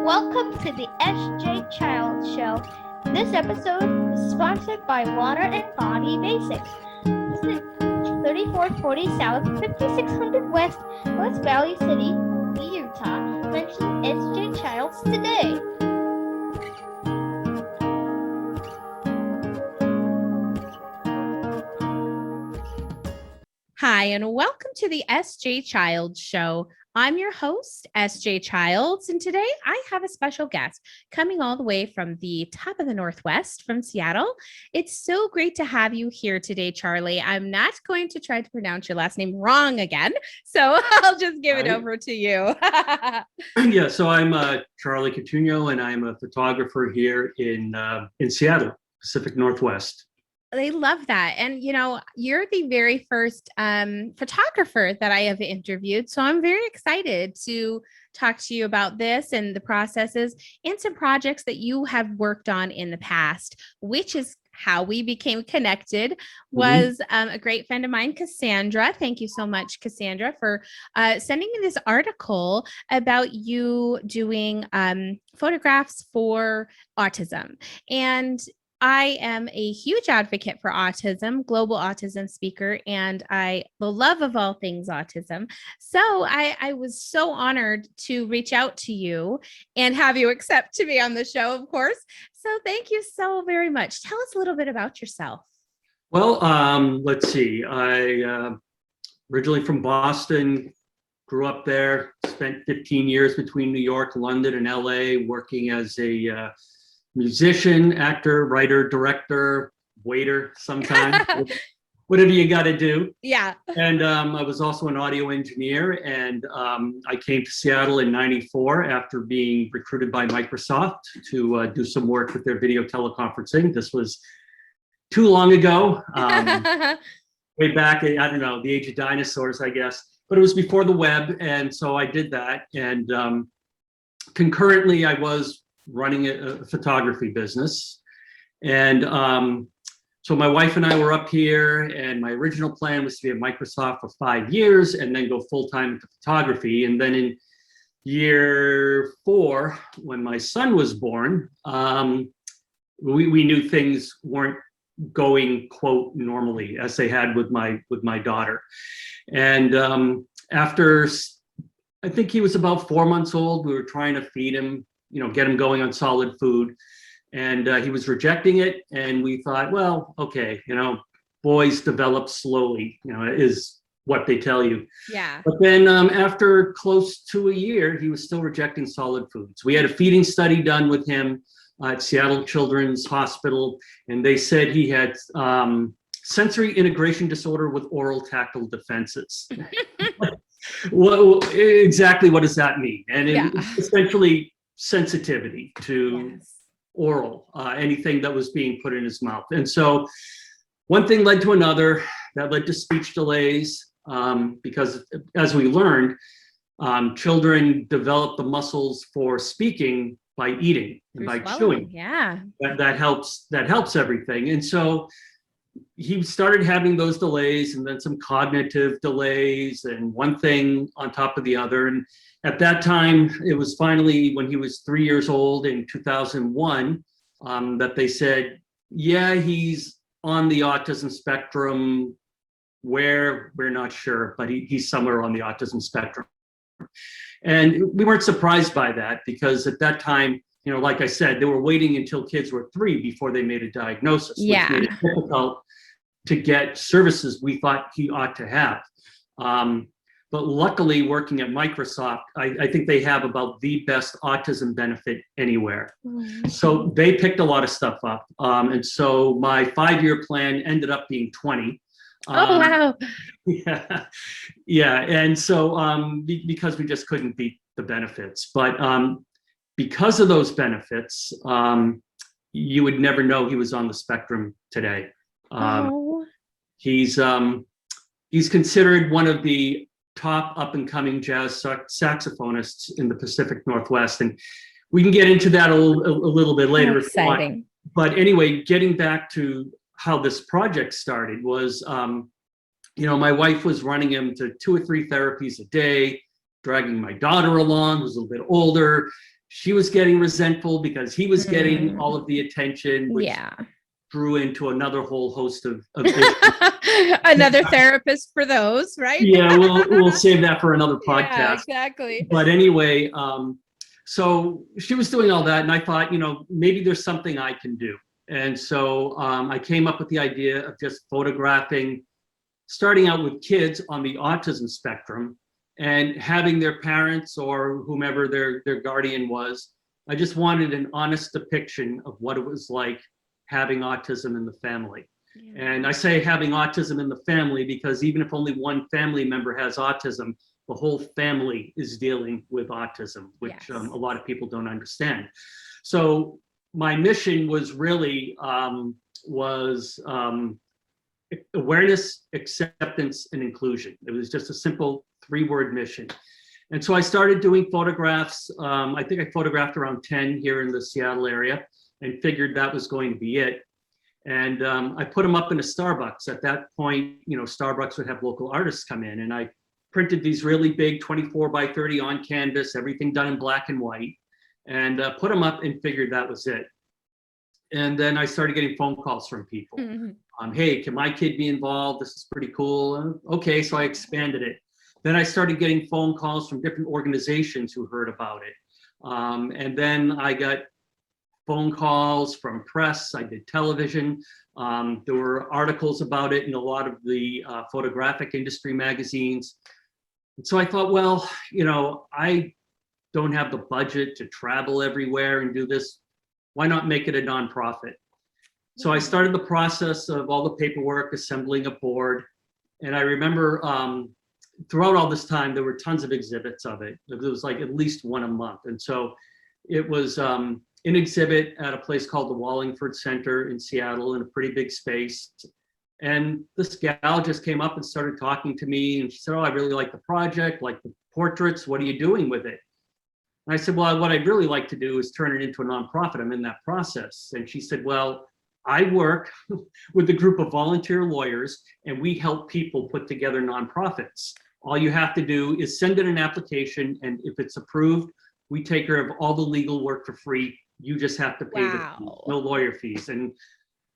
Welcome to the SJ Child Show. This episode is sponsored by Water and Body Basics. Visit 3440 South, 5600 West, West Valley City, Utah. Mention SJ Childs today. Hi, and welcome to the SJ Childs Show. I'm your host, SJ Childs, and today I have a special guest coming all the way from the top of the Northwest, from Seattle. It's so great to have you here today, Charlie. I'm not going to try to pronounce your last name wrong again, so I'll just give it over to you. Yeah, so I'm Charlie Cotugno, and I'm a photographer here in Seattle, Pacific Northwest. They love that. And, you know, you're the very first photographer that I have interviewed. So I'm very excited to talk to you about this and the processes and some projects that you have worked on in the past, which is how we became connected. Was a great friend of mine, Cassandra. Thank you so much, Cassandra, for sending me this article about you doing photographs for autism. And I am a huge advocate for autism, global autism speaker, and the love of all things autism. So I was so honored to reach out to you and have you accept to be on the show, of course. So thank you so very much. Tell us a little bit about yourself. Well, let's see. I originally from Boston, grew up there, spent 15 years between New York, London, and LA, working as a musician, actor, writer, director, waiter, sometimes, whatever you got to do. Yeah. And I was also an audio engineer, and I came to Seattle in '94 after being recruited by Microsoft to do some work with their video teleconferencing. This was too long ago, way back, I don't know, the age of dinosaurs, I guess. But it was before the web, and so I did that. And concurrently, I was running a photography business. And so my wife and I were up here, and my original plan was to be at Microsoft for 5 years and then go full-time into photography. And then in year 4, when my son was born, we knew things weren't going, quote, normally as they had with my daughter. And after, I think he was about 4 months old, we were trying to feed him, get him going on solid food. And he was rejecting it. And we thought, well, okay, boys develop slowly, is what they tell you. Yeah. But then after close to a year, he was still rejecting solid foods. We had a feeding study done with him at Seattle Children's Hospital, and they said he had sensory integration disorder with oral tactile defenses. Well, exactly what does that mean? And it's essentially sensitivity to oral, anything that was being put in his mouth. And so one thing led to another, that led to speech delays, because as we learned, children develop the muscles for speaking by eating and by chewing. Yeah. That helps everything. And so he started having those delays, and then some cognitive delays, and one thing on top of the other. And at that time, it was finally when he was 3 years old in 2001 that they said, yeah, he's on the autism spectrum. Where, we're not sure, but he's somewhere on the autism spectrum. And we weren't surprised by that, because at that time, like I said, they were waiting until kids were 3 before they made a diagnosis, which made it difficult to get services we thought he ought to have. But luckily, working at Microsoft, I think they have about the best autism benefit anywhere. So they picked a lot of stuff up. And so my 5-year plan ended up being 20. Oh, wow. Yeah. And so because we just couldn't beat the benefits. But because of those benefits, you would never know he was on the spectrum today. He's considered one of the top up-and-coming jazz saxophonists in the Pacific Northwest, and we can get into that a little bit later. Exciting. But anyway, getting back to how this project started was, my wife was running him to 2 or 3 therapies a day, dragging my daughter along, who's a little bit older, she was getting resentful because he was getting all of the attention, which Yeah. grew into another whole host of issues. Another therapist for those, right? Yeah, we'll save that for another podcast. Yeah, exactly. But anyway, so she was doing all that, and I thought, maybe there's something I can do. And so I came up with the idea of just photographing, starting out with kids on the autism spectrum and having their parents or whomever their guardian was. I just wanted an honest depiction of what it was like having autism in the family. Yeah. And I say having autism in the family because even if only one family member has autism, the whole family is dealing with autism, which yes. A lot of people don't understand. So my mission was really awareness, acceptance, and inclusion. It was just a simple 3-word mission. And so I started doing photographs. I think I photographed around 10 here in the Seattle area and figured that was going to be it. And I put them up in a Starbucks. At that point, Starbucks would have local artists come in, and I printed these really big 24 by 30 on canvas, everything done in black and white, and put them up and figured that was it. And then I started getting phone calls from people. Mm-hmm. Hey, can my kid be involved? This is pretty cool. Okay, so I expanded it. Then I started getting phone calls from different organizations who heard about it. And then I got phone calls from press. I did television. There were articles about it in a lot of the photographic industry magazines. And so I thought, well, I don't have the budget to travel everywhere and do this. Why not make it a nonprofit? So I started the process of all the paperwork, assembling a board. And I remember throughout all this time, there were tons of exhibits of it. There was like at least one a month. And so it was an exhibit at a place called the Wallingford Center in Seattle in a pretty big space. And this gal just came up and started talking to me. And she said, oh, I really like the project, like the portraits. What are you doing with it? And I said, well, what I'd really like to do is turn it into a nonprofit. I'm in that process. And she said, well, I work with a group of volunteer lawyers, and we help people put together nonprofits. All you have to do is send in an application, and if it's approved, we take care of all the legal work for free. You just have to pay the fees, no lawyer fees. And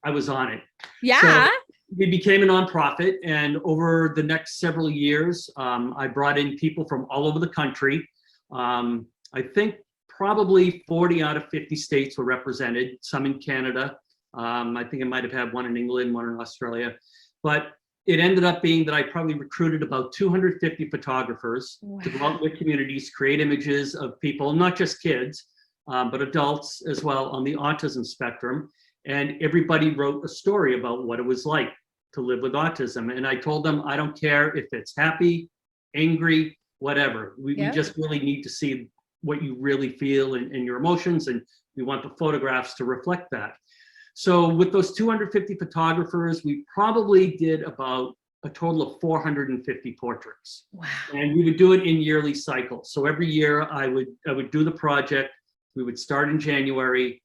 I was on it. Yeah. So we became a nonprofit, and over the next several years, I brought in people from all over the country. I think probably 40 out of 50 states were represented, some in Canada. I think I might have had one in England, one in Australia. But it ended up being that I probably recruited about 250 photographers to go out in their communities, create images of people, not just kids, but adults as well on the autism spectrum. And everybody wrote a story about what it was like to live with autism. And I told them, I don't care if it's happy, angry, whatever. We just really need to see what you really feel and your emotions, and we want the photographs to reflect that. So with those 250 photographers, we probably did about a total of 450 portraits. Wow. And we would do it in yearly cycles. So every year I would do the project. We would start in January,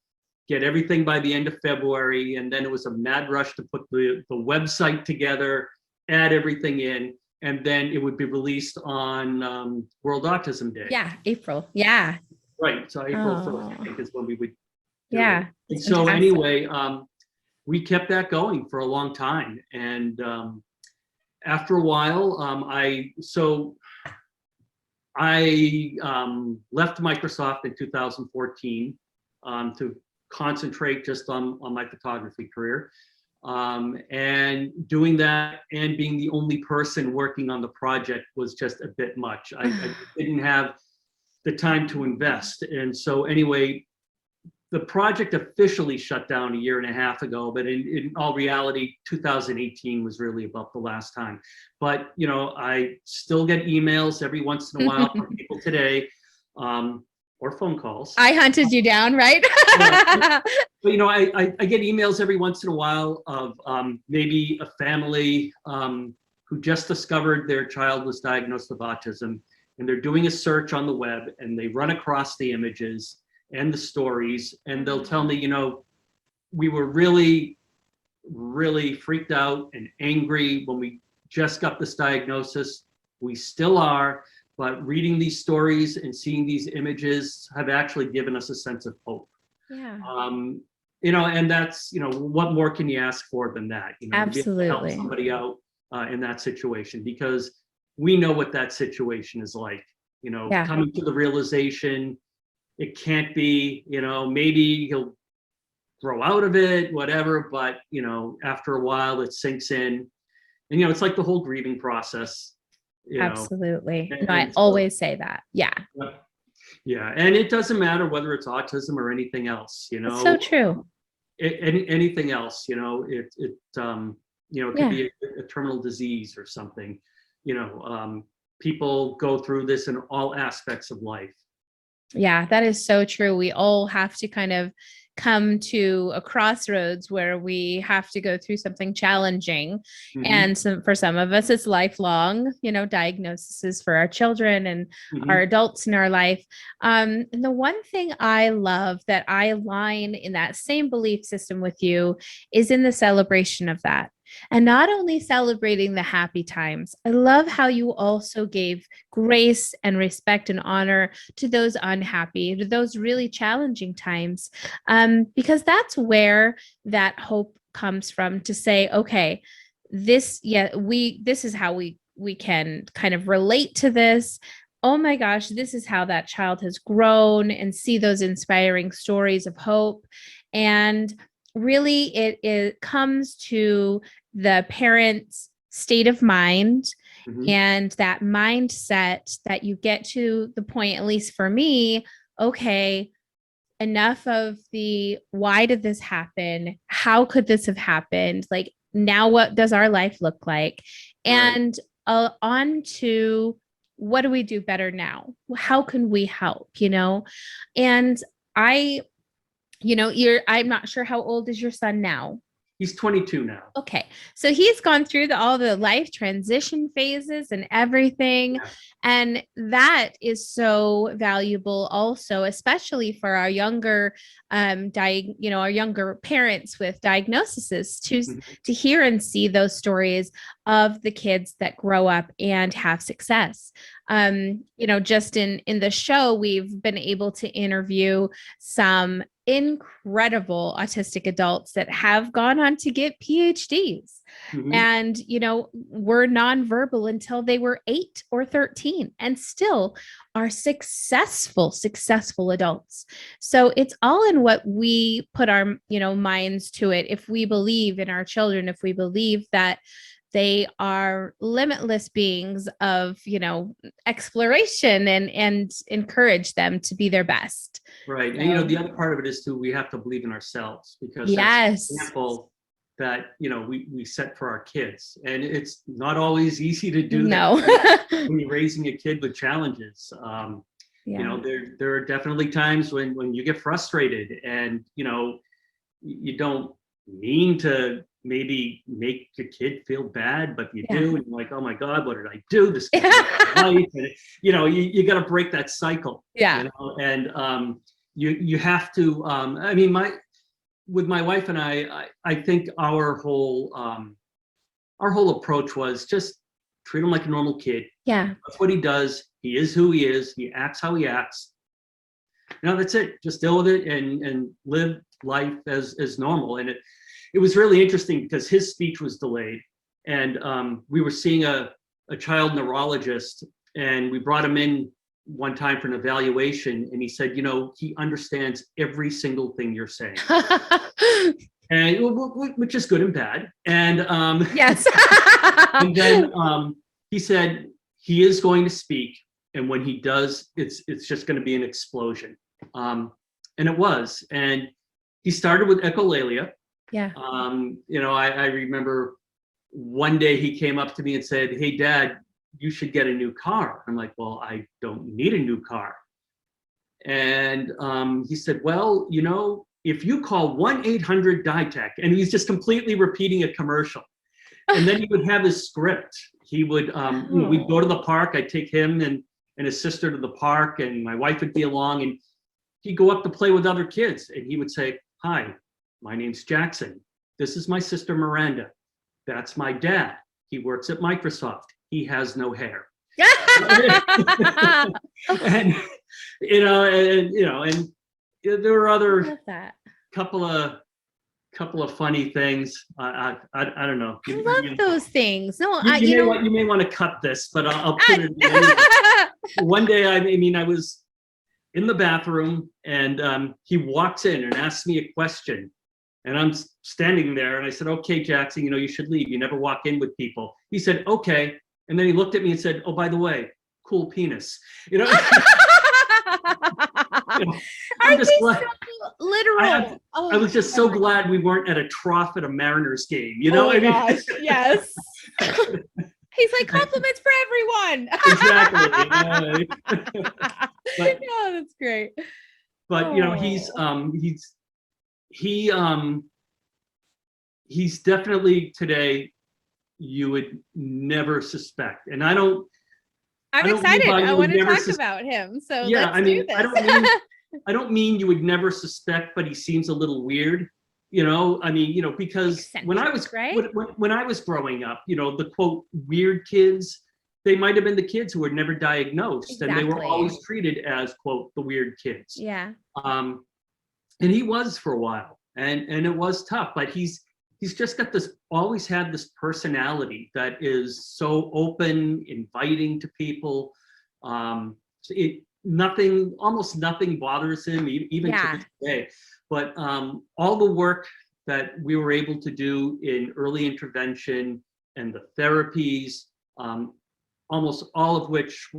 get everything by the end of February, and then it was a mad rush to put the website together, add everything in, and then it would be released on World Autism Day. Yeah, April. Yeah. Right. So April 1st, I think, is when we would do it. And so anyway, we kept that going for a long time. And after a while, I left Microsoft in 2014 to concentrate just on my photography career. And doing that and being the only person working on the project was just a bit much. I didn't have the time to invest. And so anyway, the project officially shut down a year and a half ago, but in all reality, 2018 was really about the last time. But, I still get emails every once in a while from people today, or phone calls. I hunted you down, right? But I get emails every once in a while of maybe a family who just discovered their child was diagnosed with autism, and they're doing a search on the web, and they run across the images and the stories, and they'll tell me, we were really, really freaked out and angry when we just got this diagnosis. We still are, but reading these stories and seeing these images have actually given us a sense of hope. Yeah. And that's, what more can you ask for than that? To be able to help Absolutely. somebody out in that situation, because we know what that situation is like. Yeah. Coming to the realization, it can't be, maybe he'll grow out of it, whatever, but after a while it sinks in. And it's like the whole grieving process. Absolutely. And, No, I and so, always say that. Yeah. yeah, and it doesn't matter whether it's autism or anything else. It's so true. Anything else. It could Yeah. be a terminal disease or something. People go through this in all aspects of life. Yeah, that is so true. We all have to kind of come to a crossroads where we have to go through something challenging. Mhm. And for some of us, it's lifelong, diagnoses for our children and Mhm. our adults in our life. And the one thing I love that I align in that same belief system with you is in the celebration of that. And not only celebrating the happy times, I love how you also gave grace and respect and honor to those unhappy, to those really challenging times, because that's where that hope comes from, to say, okay, this is how we can kind of relate to this. Oh my gosh, this is how that child has grown, and see those inspiring stories of hope. And really, it comes to the parent's state of mind. Mhm. And that mindset that you get to the point, at least for me, okay, enough of the why did this happen? How could this have happened? Like, now what does our life look like? Right. And on to what do we do better now? How can we help? And I, I'm not sure, how old is your son now? He's 22 now. Okay. So he's gone through all the life transition phases and everything. Yeah. And that is so valuable also, especially for our younger, our younger parents with diagnoses, Mhm. to hear and see those stories of the kids that grow up and have success. Just in the show, we've been able to interview some incredible autistic adults that have gone on to get PhDs. Mhm. And, were nonverbal until they were 8 or 13 and still are successful adults. So it's all in what we put our, minds to it. If we believe in our children, if we believe that they are limitless beings of, exploration, and encourage them to be their best. Right. So, And the other part of it is too, we have to believe in ourselves, because yes. that's the example that we set for our kids. And it's not always easy to do No. that when you're raising a kid with challenges. Yeah. There are definitely times when you get frustrated, and you don't mean to maybe make your kid feel bad, but you Yeah. do, and you're like, oh my God, what did I do? This kid's not my life. And you got to break that cycle. Yeah. And you have to. With my wife and I think our whole approach was just treat him like a normal kid. Yeah. That's what he does. He is who he is. He acts how he acts. That's it. Just deal with it and live life as normal. And it was really interesting because his speech was delayed, and we were seeing a child neurologist, and we brought him in one time for an evaluation, and he said, he understands every single thing you're saying. And which is good and bad. And Yes. and then he said he is going to speak, and when he does, it's just going to be an explosion. And it was. And he started with echolalia. Yeah. I remember one day he came up to me and said, "Hey, Dad, you should get a new car." I'm like, "Well, I don't need a new car." And he said, "Well, if you call 1-800-DITEC," and he's just completely repeating a commercial. And then he would have his script. He would, we'd go to the park. I'd take him and his sister to the park, and my wife would be along, and he'd go up to play with other kids, and he would say, "Hi, my name's Jackson. This is my sister Miranda. That's my dad. He works at Microsoft. He has no hair." And and there were I other love that. couple of funny things. I don't know. I love those things. No, You may want to cut this, but I'll put it in anyway. One day, I was in the bathroom, and he walks in and asks me a question, and I'm standing there, and I said, "Okay, Jackson, you should leave. You never walk in with people." He said, "Okay," and then he looked at me and said, "Oh, by the way, cool penis." I'm just glad. So literal? I was just so glad we weren't at a trough at a Mariners game. Gosh, yes. He's like, compliments for everyone. Exactly. But, oh, that's great. But he's definitely today you would never suspect, and I'm excited. I want to talk about him. So yeah, let's do this. I don't mean you would never suspect, but he seems a little weird. Because when I was when I was growing up, the quote weird kids, they might have been the kids who were never diagnosed, and they were always treated as quote the weird kids. Yeah. And he was for a while, and it was tough, but he's just got always had this personality that is so open, inviting to people. Almost nothing bothers him, even to this day. But all the work that we were able to do in early intervention and the therapies, almost all of which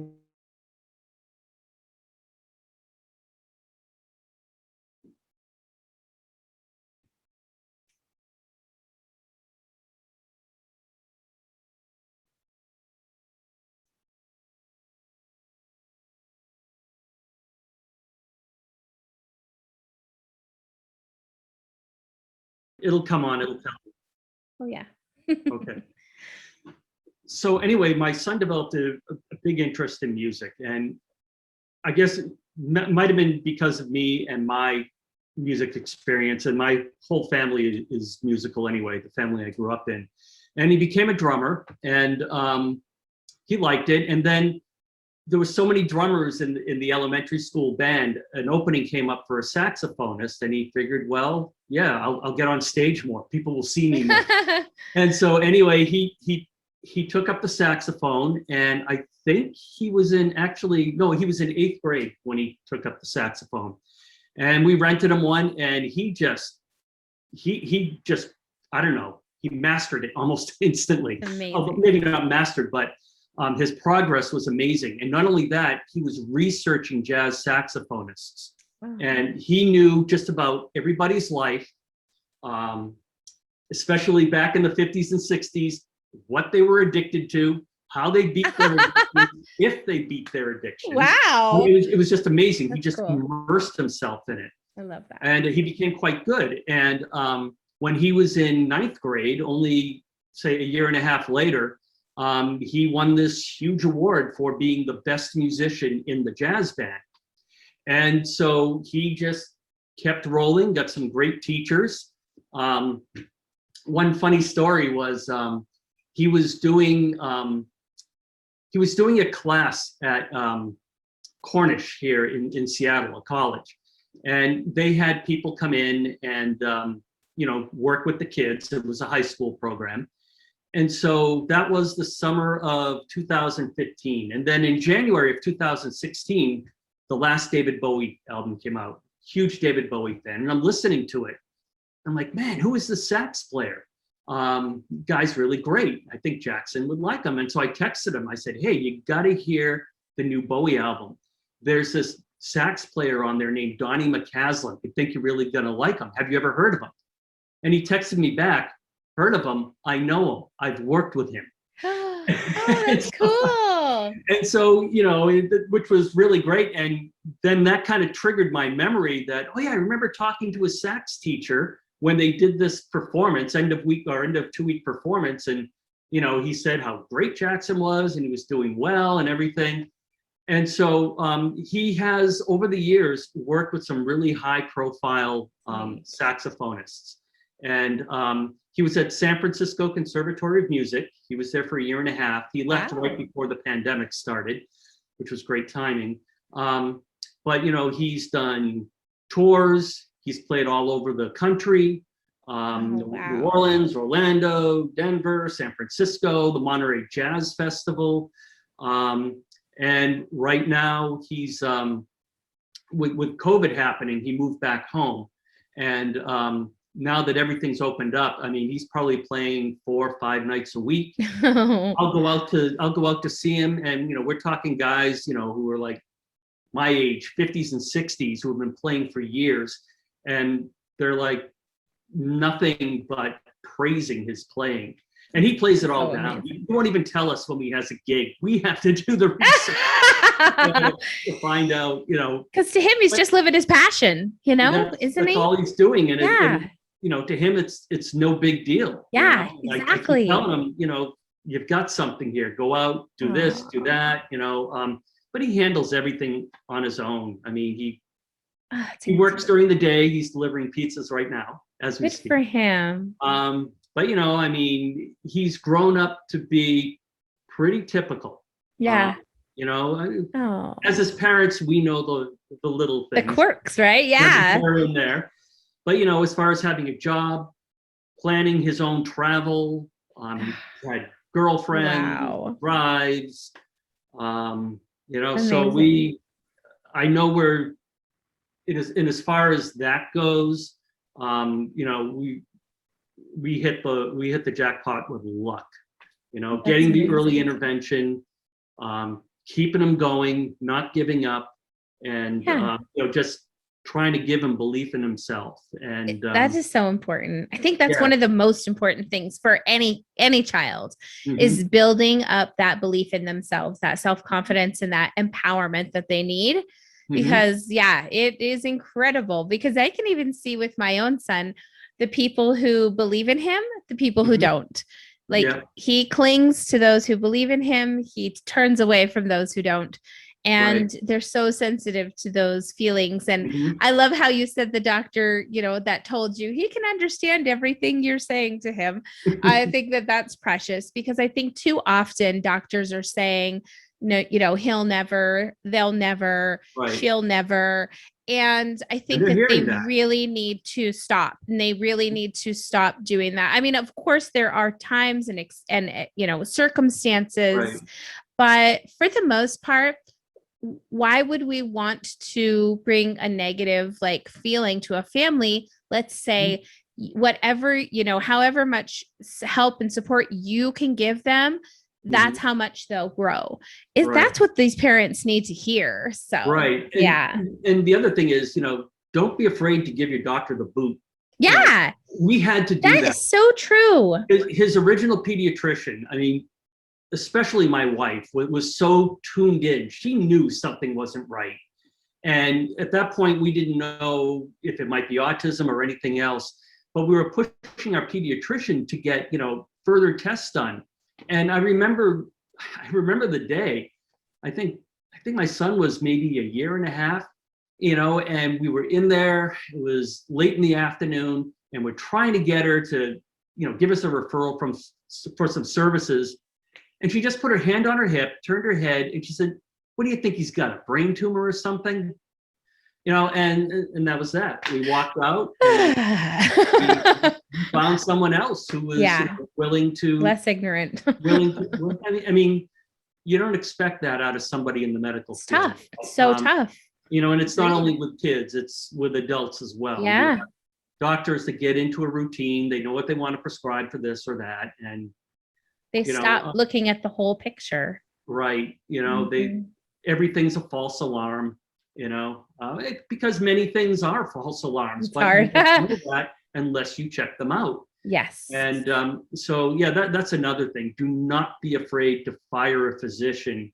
it'll come on, it'll tell me. Oh yeah. Okay. So anyway, my son developed a big interest in music, and I guess it might have been because of me and my music experience, and my whole family is musical anyway, the family I grew up in. And he became a drummer, and he liked it. And then there were so many drummers in the elementary school band, an opening came up for a saxophonist, and he figured, well, yeah, I'll get on stage more. People will see me more. And so anyway, he took up the saxophone, and I think he was in 8th grade when he took up the saxophone. And we rented him one, and he just, I don't know, he mastered it almost instantly. Amazing. Maybe not mastered, but his progress was amazing. And not only that, he was researching jazz saxophonists. Wow. And he knew just about everybody's life, especially back in the 50s and 60s, what they were addicted to, how they beat their addiction, if they beat their addiction. Wow. It was just amazing. That's he just cool. Immersed himself in it. I love that. And he became quite good. And when he was in 9th grade, only say a year and a half later, he won this huge award for being the best musician in the jazz band. And so he just kept rolling, got some great teachers. One funny story was he was doing a class at Cornish here in Seattle, a college, and they had people come in and work with the kids. It was a high school program. And so that was the summer of 2015. And then in January of 2016, the last David Bowie album came out. Huge David Bowie fan. And I'm listening to it. I'm like, man, who is the sax player? Guy's really great. I think Jackson would like him. And so I texted him. I said, hey, you got to hear the new Bowie album. There's this sax player on there named Donnie McCaslin. I think you're really going to like him. Have you ever heard of him? And he texted me back, heard of him. I know him. I've worked with him. Oh, that's cool. And so, which was really great. And then that kind of triggered my memory that, oh yeah, I remember talking to a sax teacher when they did this performance, end of 2-week performance. And, he said how great Jackson was and he was doing well and everything. And so he has, over the years, worked with some really high profile saxophonists. And He was at San Francisco Conservatory of Music. He was there for a year and a half. He left right before the pandemic started, which was great timing. But, you know, he's done tours. He's played all over the country. New Orleans, Orlando, Denver, San Francisco, the Monterey Jazz Festival. And right now he's, with COVID happening, he moved back home. And now that everything's opened up, I mean, he's probably playing 4 or 5 nights a week. I'll go out to see him. And, you know, we're talking guys, you know, who are like my age, 50s and 60s, who have been playing for years. And they're like, nothing but praising his playing, and he plays it all down. He won't even tell us when he has a gig. We have to do the research to find out, you know, because to him he's just living his passion, you know, isn't he? That's all he's doing, and, and you know, to him it's no big deal. Yeah, you know? exactly. Like, telling him, you know, you've got something here. Go out, do this, do that. You know, but he handles everything on his own. I mean, he works during the day. He's delivering pizzas right now as we speak. Good for him. But, you know, I mean, he's grown up to be pretty typical. Yeah. You know, as his parents, we know the little things. The quirks, right? Yeah. They're in there. But, you know, as far as having a job, planning his own travel, he had girlfriend, drives, you know, amazing. So I know we're, and as far as that goes, you know, we hit the jackpot with luck, you know. That's getting amazing. The early intervention, keeping him going, not giving up, and you know, just trying to give him belief in himself. And that is so important. I think that's one of the most important things for any child, is building up that belief in themselves, that self-confidence, and that empowerment that they need. Because it is incredible, because I can even see with my own son, the people who believe in him, the people who don't. Like he clings to those who believe in him. He turns away from those who don't. And they're so sensitive to those feelings. And I love how you said the doctor, you know, that told you he can understand everything you're saying to him. I think that that's precious, because I think too often doctors are saying, no, you know, he'll never, they'll never, she'll never. And I think that they really need to stop, and they really need to stop doing that. I mean, of course, there are times and you know, circumstances, but for the most part, why would we want to bring a negative like feeling to a family? Let's say whatever, you know, however much help and support you can give them, that's how much they'll grow. That's what these parents need to hear. So and the other thing is, you know, don't be afraid to give your doctor the boot. Yeah, we had to do that. That is so true. His original pediatrician, I mean, especially my wife, was so tuned in. She knew something wasn't right. And at that point, we didn't know if it might be autism or anything else, but we were pushing our pediatrician to get, you know, further tests done. And I remember the day, I think my son was maybe a year and a half, you know, and we were in there. It was late in the afternoon, and we're trying to get her to, you know, give us a referral for some services. And she just put her hand on her hip, turned her head, and she said, "What do you think he's got, a brain tumor or something?" You know, and that was that. We walked out, and we found someone else who was willing to, less ignorant. I mean, you don't expect that out of somebody in the medical field. Tough. It's so tough. You know, and it's not only with kids, it's with adults as well. Yeah. Doctors that get into a routine, they know what they want to prescribe for this or that, and they stop looking at the whole picture. Right. You know, everything's a false alarm, you know, because many things are false alarms. It's hard. You don't know that unless you check them out. Yes. And so, yeah, that's another thing. Do not be afraid to fire a physician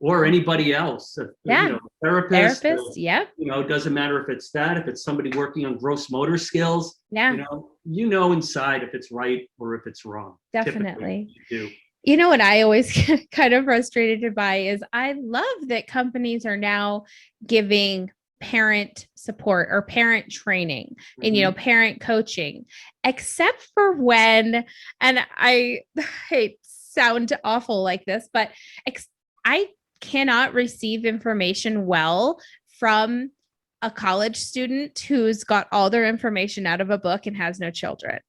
or anybody else. You know, therapist. You know, doesn't matter if it's somebody working on gross motor skills. Yeah. You know inside if it's right or if it's wrong. Definitely. You do. You know what I always get kind of frustrated by is I love that companies are now giving parent support or parent training and, you know, parent coaching, except for when, and I hate sound awful like this, but I cannot receive information well from a college student who's got all their information out of a book and has no children.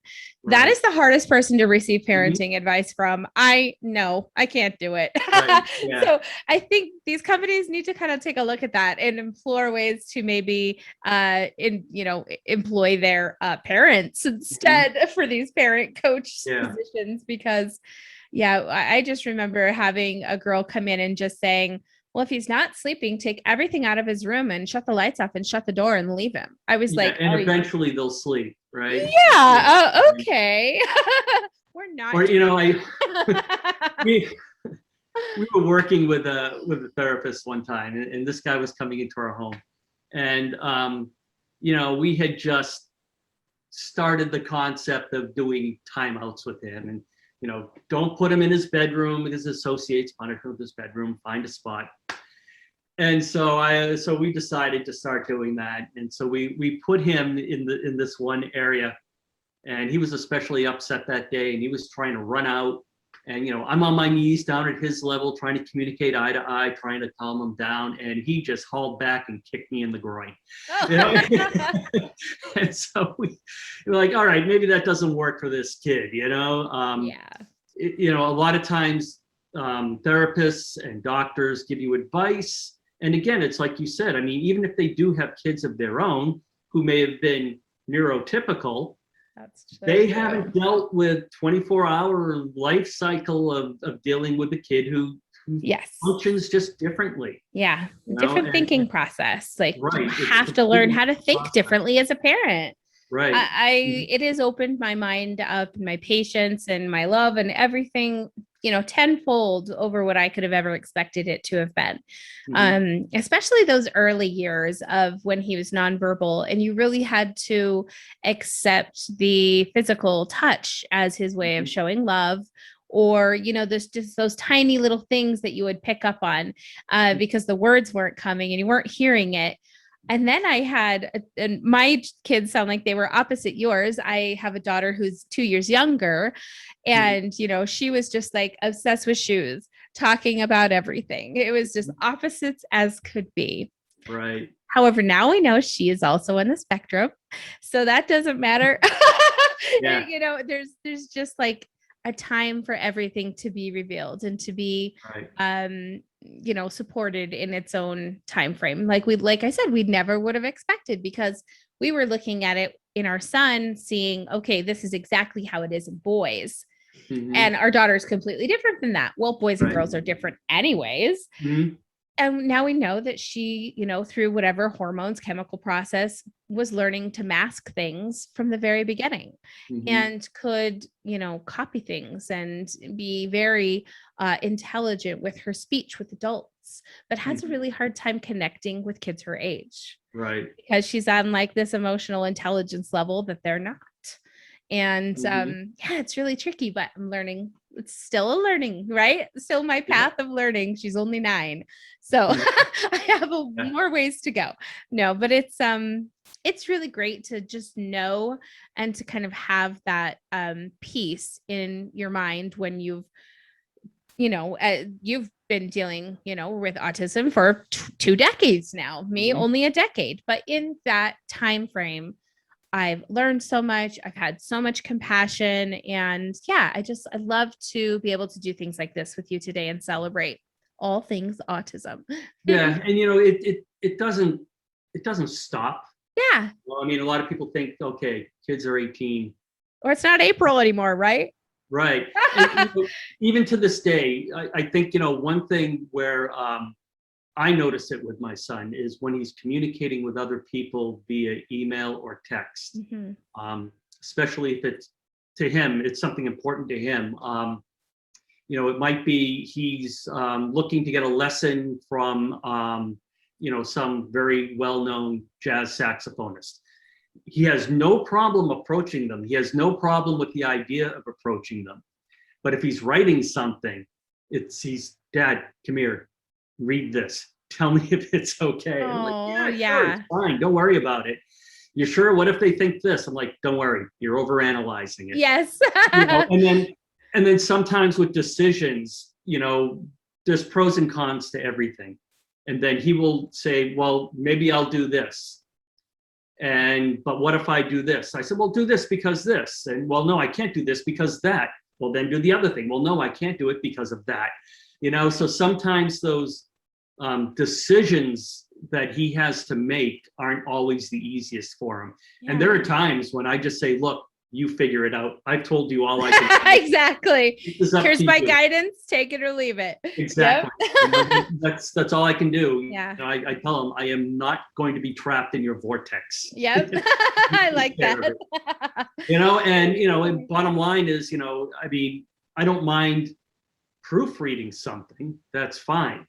Right. That is the hardest person to receive parenting advice from. I know I can't do it. Right. Yeah. So I think these companies need to kind of take a look at that and explore ways to maybe employ their parents instead for these parent coach positions, because I just remember having a girl come in and just saying, well, if he's not sleeping, take everything out of his room and shut the lights off and shut the door and leave him. I was like, and eventually they'll sleep, right? Yeah. Okay. We're not. Or, we were working with a therapist one time, and this guy was coming into our home, and we had just started the concept of doing timeouts with him, and don't put him in his bedroom because his associates monitor his bedroom, find a spot. And so we decided to start doing that. And so we put him in this one area, and he was especially upset that day, and he was trying to run out. And I'm on my knees down at his level, trying to communicate eye to eye, trying to calm him down, and he just hauled back and kicked me in the groin. And so we were like, all right, maybe that doesn't work for this kid. A lot of times therapists and doctors give you advice, and again, it's like you said. I mean, even if they do have kids of their own who may have been neurotypical, they haven't dealt with 24-hour life cycle of dealing with a kid who functions just differently. Yeah. Different thinking process. Like you have to learn how to think differently as a parent. Right. It has opened my mind up, and my patience and my love and everything, tenfold over what I could have ever expected it to have been. Especially those early years of when he was nonverbal, and you really had to accept the physical touch as his way of showing love, or, there's just those tiny little things that you would pick up on because the words weren't coming and you weren't hearing it. And then I had, and my kids sound like they were opposite yours. I have a daughter who's 2 years younger, and, she was just like obsessed with shoes, talking about everything. It was just opposites as could be. Right. However, now we know she is also on the spectrum, so that doesn't matter. There's just like a time for everything to be revealed and to be supported in its own time frame. Like I said, we never would have expected, because we were looking at it in our son, seeing, okay, this is exactly how it is in boys. And our daughter is completely different than that. Well, boys and girls are different anyways. And now we know that she, through whatever hormones, chemical process, was learning to mask things from the very beginning, and could, copy things and be very intelligent with her speech with adults, but has a really hard time connecting with kids her age. Right. Because she's on like this emotional intelligence level that they're not. And it's really tricky, but I'm learning. It's still a learning, right? Still my path of learning. She's only 9. So I have more ways to go. No, but it's really great to just know and to kind of have that peace in your mind when you've been dealing, with autism for 2 decades now, me only a decade, but in that time frame, I've learned so much. I've had so much compassion, and I love to be able to do things like this with you today and celebrate all things autism. Yeah. And it doesn't stop. Yeah. Well, I mean, a lot of people think, okay, kids are 18. Or it's not April anymore, right? Right. And, even to this day, I think, one thing where I notice it with my son is when he's communicating with other people via email or text, especially if it's to him, it's something important to him. It might be he's looking to get a lesson from, some very well-known jazz saxophonist. He has no problem approaching them. He has no problem with the idea of approaching them. But if he's writing something, he's, Dad, come here, read this, tell me if it's okay. I'm like, Oh, yeah, sure, it's fine. Don't worry about it. You sure? What if they think this? I'm like, don't worry. You're overanalyzing it. Yes. You know, and then sometimes with decisions, you know, there's pros and cons to everything. And then he will say, well, maybe I'll do this. But what if I do this? I said, well, do this because this. And well, no, I can't do this because that. Well, then do the other thing. Well, no, I can't do it because of that. You know, so sometimes those decisions that he has to make aren't always the easiest for him. Yeah. And there are times when I just say, look, you figure it out. I've told you all I can do. Exactly. Here's my you. guidance. Take it or leave it. Exactly. Yep. You know, that's all I can do. Yeah. You know, I tell him I am not going to be trapped in your vortex. Yep. I like that. You know, and you know, and bottom line is, you know, I mean, I don't mind proofreading something. That's fine.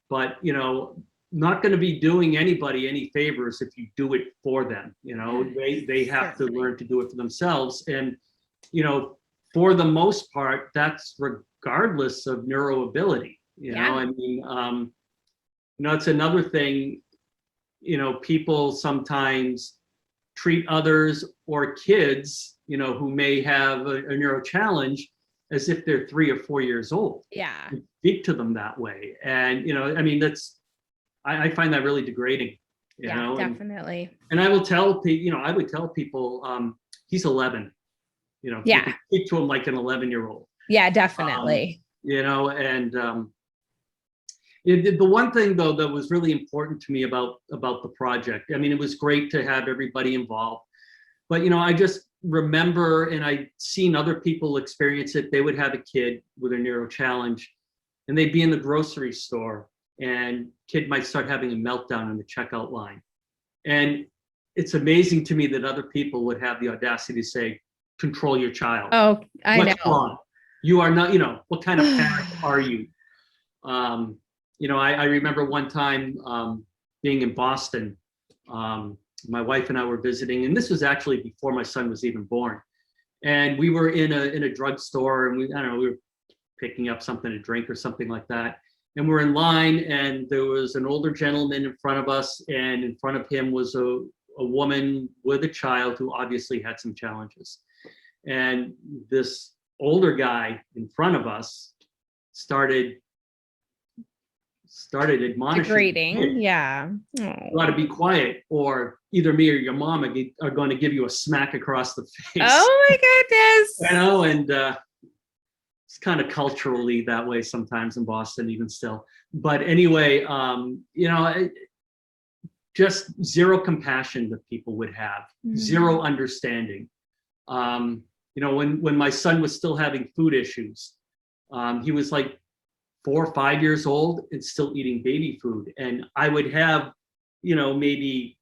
But you know, not going to be doing anybody any favors if you do it for them. You know, they have to learn to do it for themselves. And you know, for the most part, that's regardless of neuroability. You know, I mean, you know, it's another thing. You know, people sometimes treat others or kids, you know, who may have a neuro challenge as if they're 3 or 4 years old. Yeah. And speak to them that way. And, you know, I mean, I find that really degrading, you know? Definitely. And I will tell people, you know, I would tell people, he's 11, you know, you can speak to him like an 11-year-old. Yeah, definitely. You know, and the one thing though that was really important to me about the project, I mean, it was great to have everybody involved, but you know, I just remember, and I'd seen other people experience it. They would have a kid with a neuro challenge, and they'd be in the grocery store, and kid might start having a meltdown in the checkout line. And it's amazing to me that other people would have the audacity to say, "Control your child." Oh, I know. What's wrong? You are not. You know, what kind of parent are you? You know, I remember one time being in Boston. My wife and I were visiting, and this was actually before my son was even born. And we were in a drugstore, and I don't know, we were picking up something to drink or something like that. And we're in line, and there was an older gentleman in front of us, and in front of him was a woman with a child who obviously had some challenges. And this older guy in front of us started admonishing. Degrading. Yeah. You ought to be quiet, or either me or your mom are going to give you a smack across the face. Oh my goodness. You know, and it's kind of culturally that way sometimes in Boston, even still. But anyway, you know, just zero compassion that people would have, zero understanding. You know, when my son was still having food issues, he was like 4 or 5 years old and still eating baby food. And I would have, you know, maybe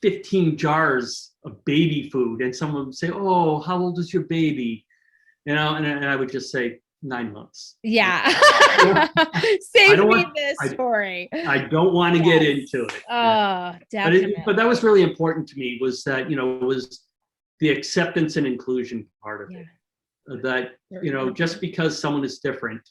15 jars of baby food, and someone would say, "Oh, how old is your baby?" You know, and I would just say 9 months. Yeah. Save me this story. I don't want to get into it. Oh, definitely. But that was really important to me, was that, you know, was the acceptance and inclusion part of it. That, you know, just because someone is different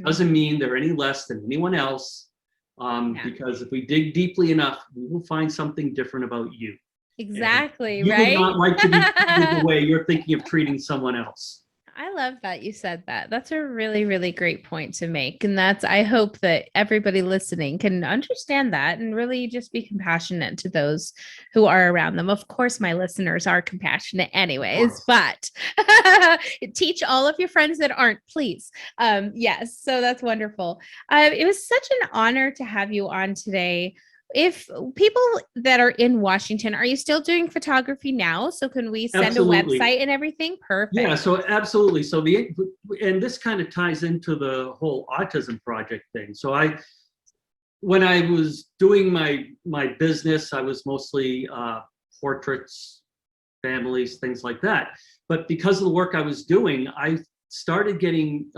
doesn't mean they're any less than anyone else. Because if we dig deeply enough, we will find something different about you. Exactly, you right? would not like to be treated the way you're thinking of treating someone else. I love that you said that. That's a really, really great point to make. And I hope that everybody listening can understand that and really just be compassionate to those who are around them. Of course, my listeners are compassionate anyways, but teach all of your friends that aren't, please. Yes. So that's wonderful. It was such an honor to have you on today. If people that are in Washington, are you still doing photography now? So can we send Absolutely. a website and everything? Perfect. Yeah, so absolutely. So and this kind of ties into the whole autism project thing. So when I was doing my business, I was mostly portraits, families, things like that. But because of the work I was doing, I started getting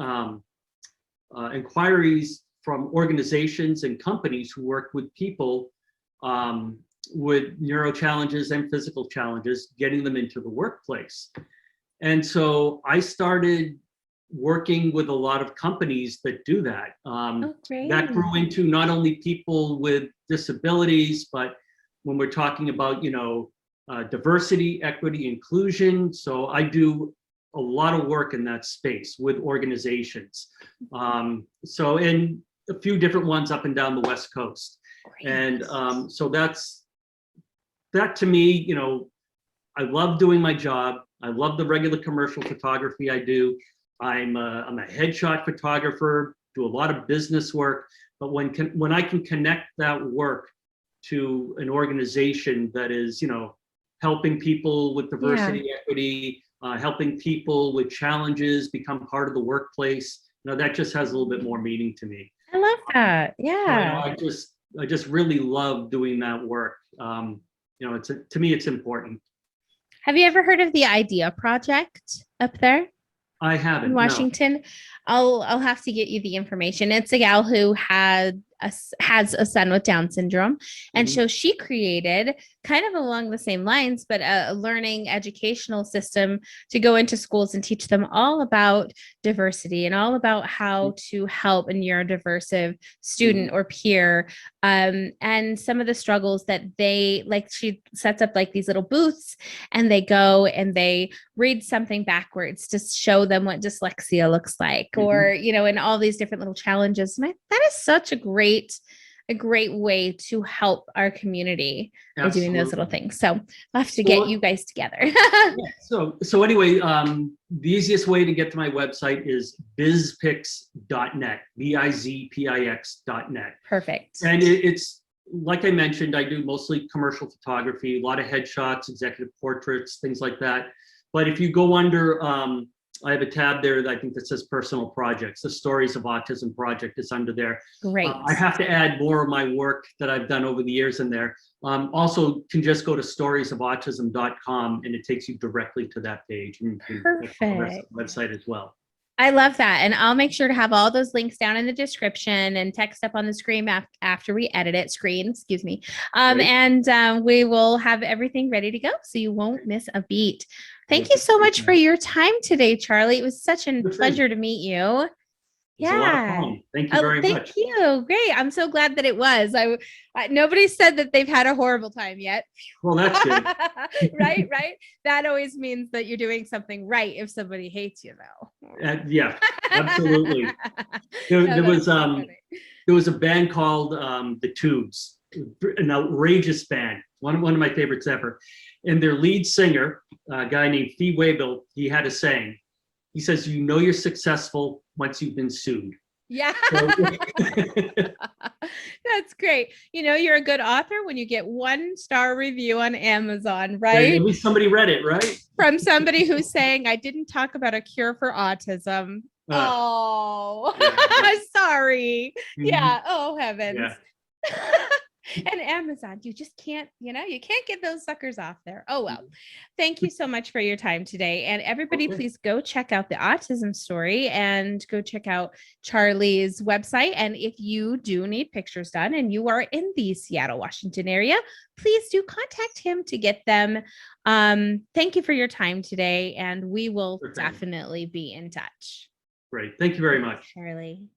inquiries from organizations and companies who work with people with neuro challenges and physical challenges, getting them into the workplace. And so I started working with a lot of companies that do that. Oh, great. That grew into not only people with disabilities, but when we're talking about, diversity, equity, inclusion. So I do a lot of work in that space with organizations. So in a few different ones up and down the West Coast. Great. And so that to me, I love doing my job. I love the regular commercial photography I do. I'm a headshot photographer, do a lot of business work, but when I can connect that work to an organization that is, helping people with diversity, equity, helping people with challenges become part of the workplace, that just has a little bit more meaning to me. I love that. Yeah. So, I just really love doing that work. To me, it's important. Have you ever heard of the Idea Project up there I haven't. in Washington? No. I'll have to get you the information. It's a gal who has a son with Down syndrome. And so she created, kind of along the same lines, but a learning educational system to go into schools and teach them all about diversity and all about how to help a neurodiverse student or peer. And some of the struggles that she sets up like these little booths, and they go and they read something backwards to show them what dyslexia looks like, or, and all these different little challenges. And that is such a great way to help our community by doing those little things. So I'll have to get you guys together. So anyway, the easiest way to get to my website is bizpix.net, bizpix.net. Perfect. And it's, like I mentioned, I do mostly commercial photography, a lot of headshots, executive portraits, things like that. But if you go under, I have a tab there that I think that says personal projects. The Stories of Autism project is under there. Great. I have to add more of my work that I've done over the years in there. Also can just go to storiesofautism.com and it takes you directly to that page. And you can Perfect. the rest of the website as well. I love that. And I'll make sure to have all those links down in the description and text up on the screen after we edit it, excuse me. And we will have everything ready to go so you won't miss a beat. Thank you so much for your time today, Charlie. It was such a pleasure to meet you. It's a lot of fun. Thank you very much. Thank you. Great. I'm so glad that it was. Nobody said that they've had a horrible time yet. Well, that's good. Right. That always means that you're doing something right if somebody hates you, though. Yeah, absolutely. There was a band called The Tubes, an outrageous band, one of my favorites ever. And their lead singer, a guy named Fee Waybill, he had a saying. He says, you're successful once you've been sued. Yeah. That's great. You're a good author when you get 1-star review on Amazon, right? At least somebody read it, right? From somebody who's saying, I didn't talk about a cure for autism. Sorry. Yeah. Oh, heavens. Yeah. And Amazon, you just can't, you can't get those suckers off there. Oh, well, thank you so much for your time today. And everybody, please go check out the Autism Story and go check out Charlie's website. And if you do need pictures done and you are in the Seattle, Washington area, please do contact him to get them. Thank you for your time today. And we will definitely be in touch. Great. Thank you very much. Charlie.